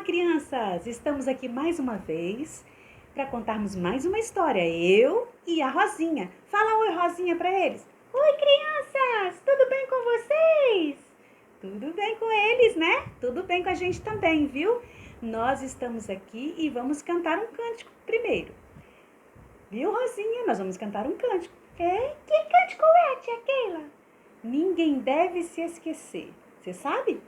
Crianças! Estamos aqui mais uma vez para contarmos mais uma história. Eu e a Rosinha. Fala oi, Rosinha, para eles. Oi, crianças! Tudo bem com vocês? Tudo bem com eles, né? Tudo bem com a gente também, viu? Nós estamos aqui e vamos cantar um cântico primeiro. Viu, Rosinha? Nós vamos cantar um cântico. Que cântico é, tia Keila? Ninguém deve se esquecer. Você sabe?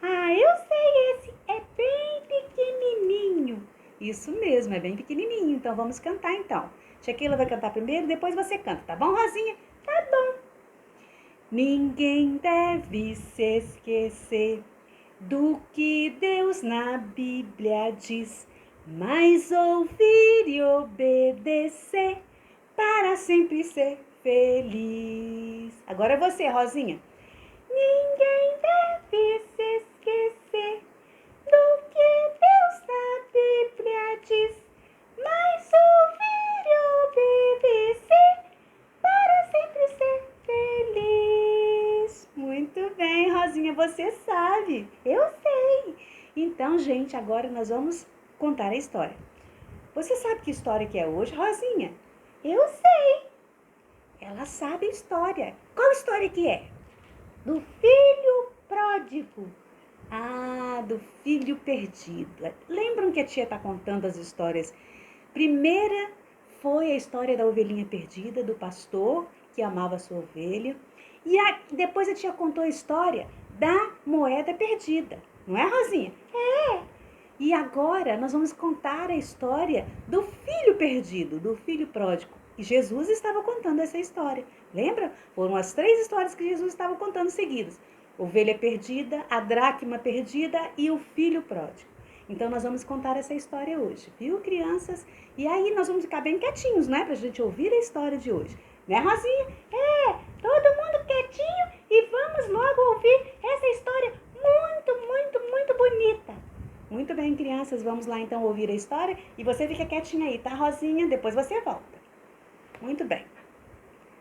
Ah, eu sei esse. É bem pequenininho. Isso mesmo, é bem pequenininho. Então vamos cantar então. Tia Keila vai cantar primeiro, depois você canta, tá bom, Rosinha? Tá bom. Ninguém deve se esquecer do que Deus na Bíblia diz, mas ouvir e obedecer para sempre ser feliz. Agora é você, Rosinha. Ninguém deve se esquecer do que Deus na Bíblia diz, mas ouvir e obedecer para sempre ser feliz. Muito bem, Rosinha, você sabe. Eu sei. Então, gente, agora nós vamos contar a história. Você sabe que história que é hoje, Rosinha? Eu sei. Ela sabe a história. Qual história que é? Do filho pródigo. Ah, do filho perdido. Lembram que a tia está contando as histórias? Primeira foi a história da ovelhinha perdida, do pastor que amava a sua ovelha. E depois a tia contou a história da moeda perdida. Não é, Rosinha? É. E agora nós vamos contar a história do filho perdido, do filho pródigo. E Jesus estava contando essa história. Lembra? Foram as 3 histórias que Jesus estava contando seguidas. Ovelha perdida, a dracma perdida e o filho pródigo. Então nós vamos contar essa história hoje, viu, crianças? E aí nós vamos ficar bem quietinhos, né? Pra gente ouvir a história de hoje. Né, Rosinha? É, todo mundo quietinho e vamos logo ouvir essa história muito bonita. Muito bem, crianças, vamos lá então ouvir a história. E você fica quietinha aí, tá, Rosinha? Depois você volta. Muito bem.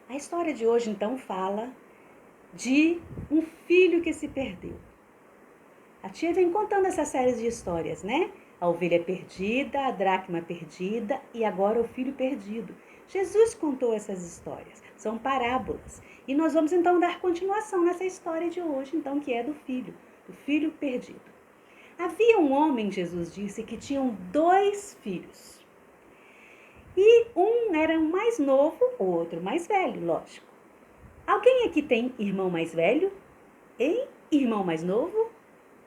A história de hoje, então, fala de um filho que se perdeu. A tia vem contando essa série de histórias, né? A ovelha perdida, a dracma perdida e agora o filho perdido. Jesus contou essas histórias, são parábolas. E nós vamos então dar continuação nessa história de hoje, então, que é do filho perdido. Havia um homem, Jesus disse, que tinham 2 filhos. E um era o mais novo, o outro mais velho, lógico. Alguém aqui tem irmão mais velho? Hein? Irmão mais novo?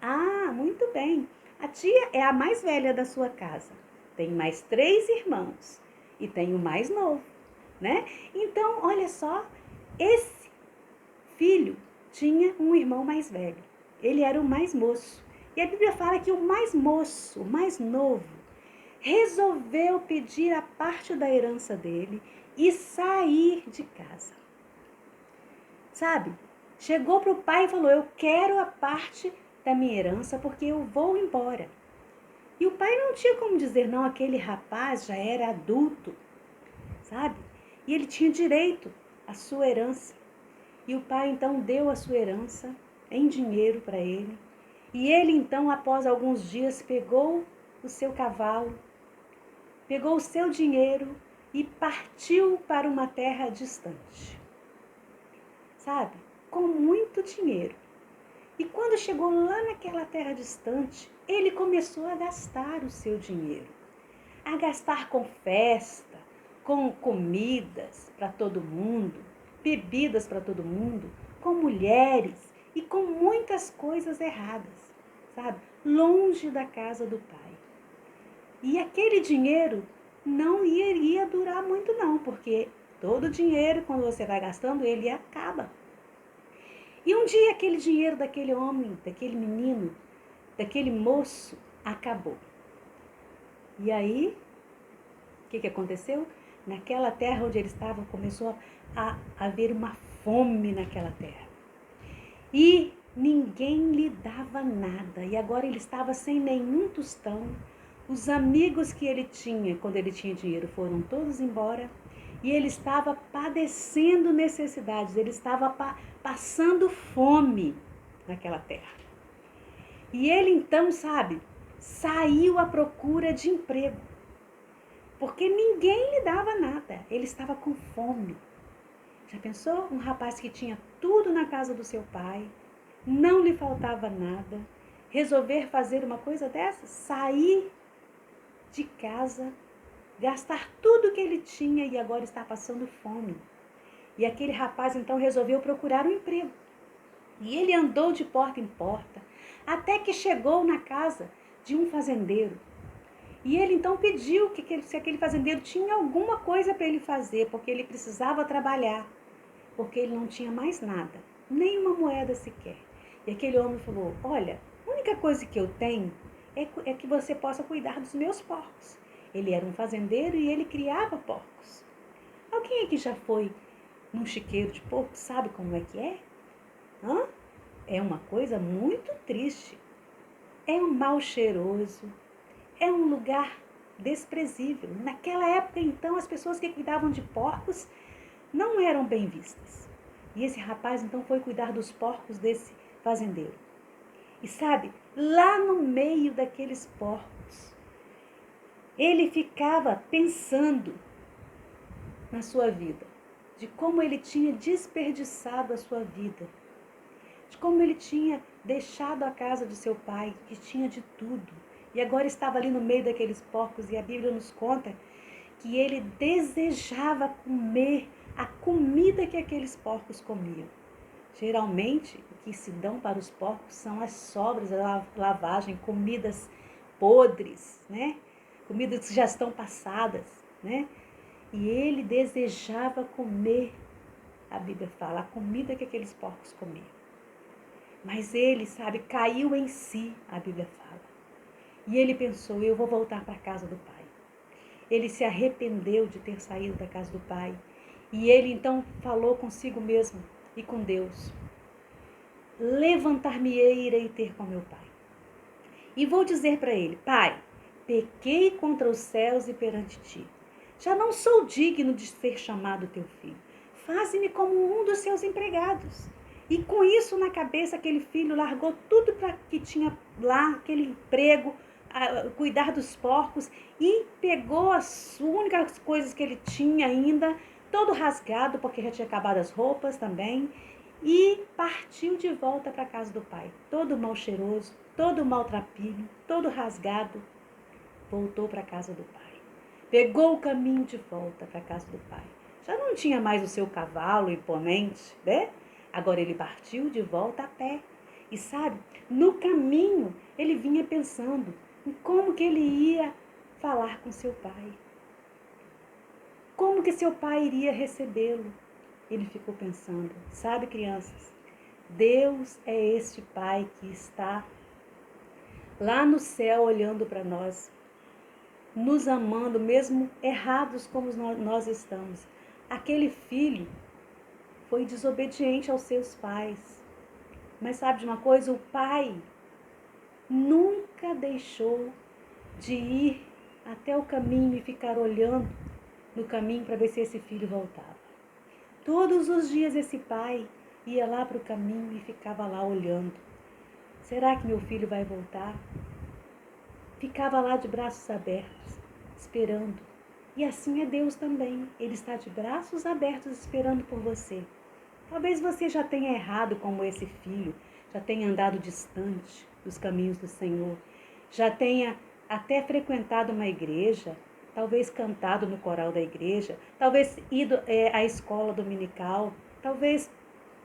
Ah, muito bem. A tia é a mais velha da sua casa. Tem mais 3 irmãos e tem o mais novo, né? Então, olha só, esse filho tinha um irmão mais velho. Ele era o mais moço. E a Bíblia fala que o mais moço, o mais novo, resolveu pedir a parte da herança dele e sair de casa. Sabe? Chegou para o pai e falou, eu quero a parte da minha herança porque eu vou embora. E o pai não tinha como dizer não, aquele rapaz já era adulto, sabe? E ele tinha direito à sua herança. E o pai então deu a sua herança em dinheiro para ele. E ele então, após alguns dias, pegou o seu cavalo, pegou o seu dinheiro e partiu para uma terra distante. Sabe? Com muito dinheiro. E quando chegou lá naquela terra distante, ele começou a gastar o seu dinheiro. A gastar com festa, com comidas para todo mundo, bebidas para todo mundo, com mulheres e com muitas coisas erradas, sabe? Longe da casa do pai. E aquele dinheiro não iria durar muito não, porque todo dinheiro, quando você vai gastando, ele acaba. E um dia aquele dinheiro daquele homem, daquele menino, daquele moço, acabou. E aí, o que aconteceu? Naquela terra onde ele estava, começou a haver uma fome naquela terra. E ninguém lhe dava nada. E agora ele estava sem nenhum tostão. Os amigos que ele tinha, quando ele tinha dinheiro, foram todos embora. E ele estava padecendo necessidades, ele estava passando fome naquela terra. E ele então, sabe, saiu à procura de emprego, porque ninguém lhe dava nada. Ele estava com fome. Já pensou? Um rapaz que tinha tudo na casa do seu pai, não lhe faltava nada, resolver fazer uma coisa dessa? Sair de casa, gastar tudo que ele tinha e agora está passando fome. E aquele rapaz então resolveu procurar um emprego. E ele andou de porta em porta, até que chegou na casa de um fazendeiro. E ele então pediu se aquele fazendeiro tinha alguma coisa para ele fazer, porque ele precisava trabalhar, porque ele não tinha mais nada, nem uma moeda sequer. E aquele homem falou: olha, a única coisa que eu tenho é que você possa cuidar dos meus porcos. Ele era um fazendeiro e ele criava porcos. Alguém aqui já foi num chiqueiro de porco, sabe como é que é? Hã? É uma coisa muito triste. É um mal cheiroso. É um lugar desprezível. Naquela época, então, as pessoas que cuidavam de porcos não eram bem vistas. E esse rapaz, então, foi cuidar dos porcos desse fazendeiro. E sabe, lá no meio daqueles porcos, ele ficava pensando na sua vida, de como ele tinha desperdiçado a sua vida, de como ele tinha deixado a casa de seu pai, que tinha de tudo, e agora estava ali no meio daqueles porcos, e a Bíblia nos conta que ele desejava comer a comida que aqueles porcos comiam. Geralmente, o que se dão para os porcos são as sobras da lavagem, comidas podres, né? Comidas que já estão passadas, né? E ele desejava comer, a Bíblia fala, a comida que aqueles porcos comiam. Mas ele, sabe, caiu em si, a Bíblia fala. E ele pensou: eu vou voltar para a casa do pai. Ele se arrependeu de ter saído da casa do pai. E ele então falou consigo mesmo e com Deus: levantar-me-ei e irei ter com meu pai. E vou dizer para ele: pai, pequei contra os céus e perante ti. Já não sou digno de ser chamado teu filho. Faze-me como um dos seus empregados. E com isso na cabeça, aquele filho largou tudo para que tinha lá, aquele emprego, cuidar dos porcos, e pegou as únicas coisas que ele tinha ainda, todo rasgado, porque já tinha acabado as roupas também, e partiu de volta para a casa do pai, todo mal cheiroso, todo maltrapilho, todo rasgado. Voltou para a casa do pai. Pegou o caminho de volta para a casa do pai. Já não tinha mais o seu cavalo imponente, né? Agora ele partiu de volta a pé. E sabe, no caminho ele vinha pensando em como que ele ia falar com seu pai. Como que seu pai iria recebê-lo? Ele ficou pensando, sabe, crianças, Deus é este pai que está lá no céu olhando para nós, nos amando, mesmo errados como nós estamos. Aquele filho foi desobediente aos seus pais. Mas sabe de uma coisa? O pai nunca deixou de ir até o caminho e ficar olhando no caminho para ver se esse filho voltava. Todos os dias esse pai ia lá para o caminho e ficava lá olhando. Será que meu filho vai voltar? Ficava lá de braços abertos, esperando. E assim é Deus também. Ele está de braços abertos esperando por você. Talvez você já tenha errado como esse filho, já tenha andado distante dos caminhos do Senhor, já tenha até frequentado uma igreja, talvez cantado no coral da igreja, talvez ido à escola dominical, talvez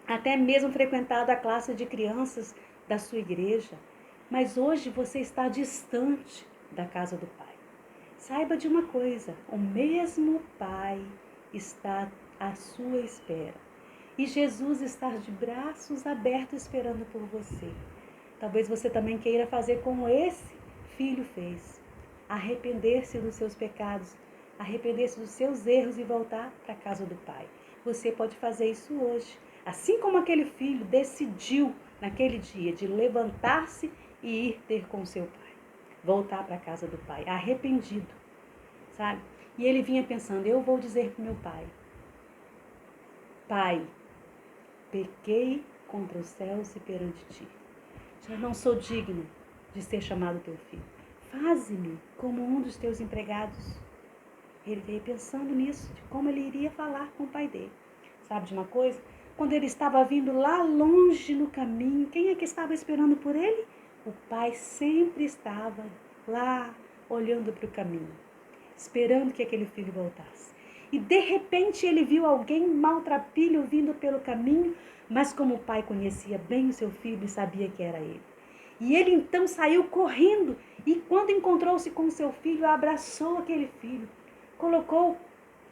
até mesmo frequentado a classe de crianças da sua igreja. Mas hoje você está distante da casa do Pai. Saiba de uma coisa: o mesmo Pai está à sua espera. E Jesus está de braços abertos esperando por você. Talvez você também queira fazer como esse filho fez. Arrepender-se dos seus pecados, arrepender-se dos seus erros e voltar para a casa do Pai. Você pode fazer isso hoje. Assim como aquele filho decidiu naquele dia de levantar-se e ir ter com seu pai. Voltar para a casa do pai, arrependido, sabe? E ele vinha pensando: eu vou dizer para o meu pai: pai, pequei contra os céus e perante ti. Já não sou digno de ser chamado teu filho. faze-me como um dos teus empregados. Ele veio pensando nisso, de como ele iria falar com o pai dele. Sabe de uma coisa? Quando ele estava vindo lá longe no caminho, quem é que estava esperando por ele? O pai sempre estava lá, olhando para o caminho, esperando que aquele filho voltasse. E de repente ele viu alguém maltrapilho vindo pelo caminho, mas como o pai conhecia bem o seu filho, sabia que era ele. E ele então saiu correndo e quando encontrou-se com seu filho, abraçou aquele filho, colocou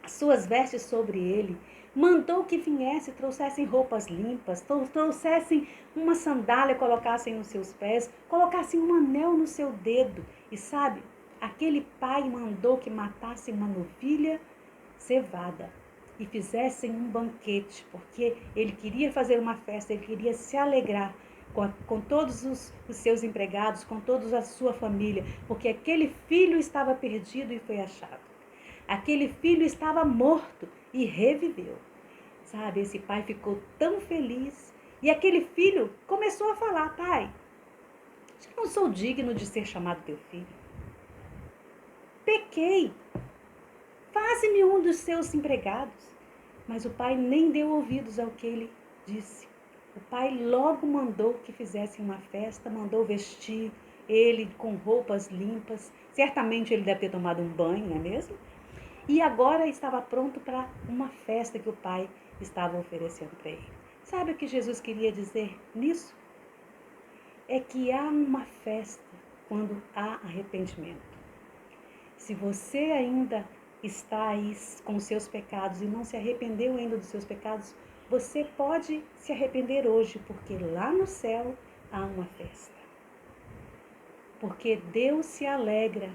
as suas vestes sobre ele, mandou que viesse, trouxessem roupas limpas, trouxessem uma sandália, colocassem nos seus pés, colocassem um anel no seu dedo. E sabe, aquele pai mandou que matassem uma novilha cevada e fizessem um banquete, porque ele queria fazer uma festa, ele queria se alegrar com todos os seus empregados, com toda a sua família, porque aquele filho estava perdido e foi achado. Aquele filho estava morto e reviveu. Sabe, esse pai ficou tão feliz. E aquele filho começou a falar: pai, eu não sou digno de ser chamado teu filho. Pequei. Faze-me um dos seus empregados. Mas o pai nem deu ouvidos ao que ele disse. O pai logo mandou que fizessem uma festa, mandou vestir ele com roupas limpas. Certamente ele deve ter tomado um banho, não é mesmo? E agora estava pronto para uma festa que o pai estava oferecendo para ele. Sabe o que Jesus queria dizer nisso? É que há uma festa quando há arrependimento. Se você ainda está aí com os seus pecados e não se arrependeu ainda dos seus pecados, você pode se arrepender hoje, porque lá no céu há uma festa. Porque Deus se alegra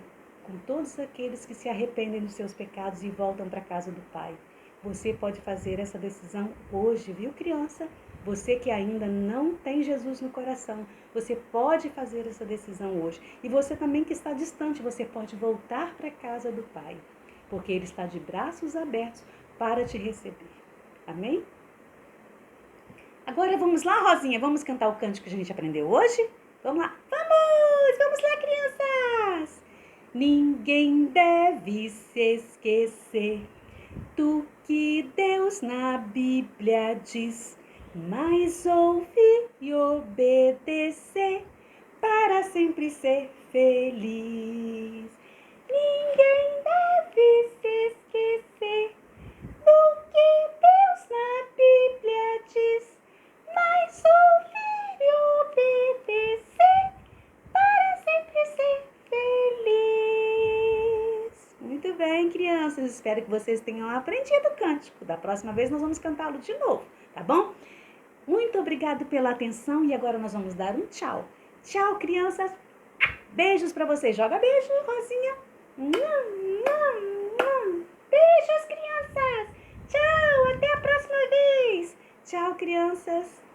com todos aqueles que se arrependem dos seus pecados e voltam para a casa do Pai. Você pode fazer essa decisão hoje, viu, criança? Você que ainda não tem Jesus no coração, você pode fazer essa decisão hoje. E você também que está distante, você pode voltar para a casa do Pai, porque Ele está de braços abertos para te receber. Amém? Agora vamos lá, Rosinha, vamos cantar o cântico que a gente aprendeu hoje? Vamos lá. Vamos lá, crianças! Ninguém deve se esquecer do que Deus na Bíblia diz, mas ouvir e obedecer para sempre ser feliz. Ninguém deve se esquecer do que Deus na Bíblia diz, mas ouvir e obedecer para sempre ser feliz. Muito bem, crianças. Espero que vocês tenham aprendido o cântico. Da próxima vez nós vamos cantá-lo de novo, tá bom? Muito obrigado pela atenção e agora nós vamos dar um tchau. Tchau, crianças. Beijos para vocês. Joga beijo, Rosinha. Beijos, crianças. Tchau, até a próxima vez. Tchau, crianças.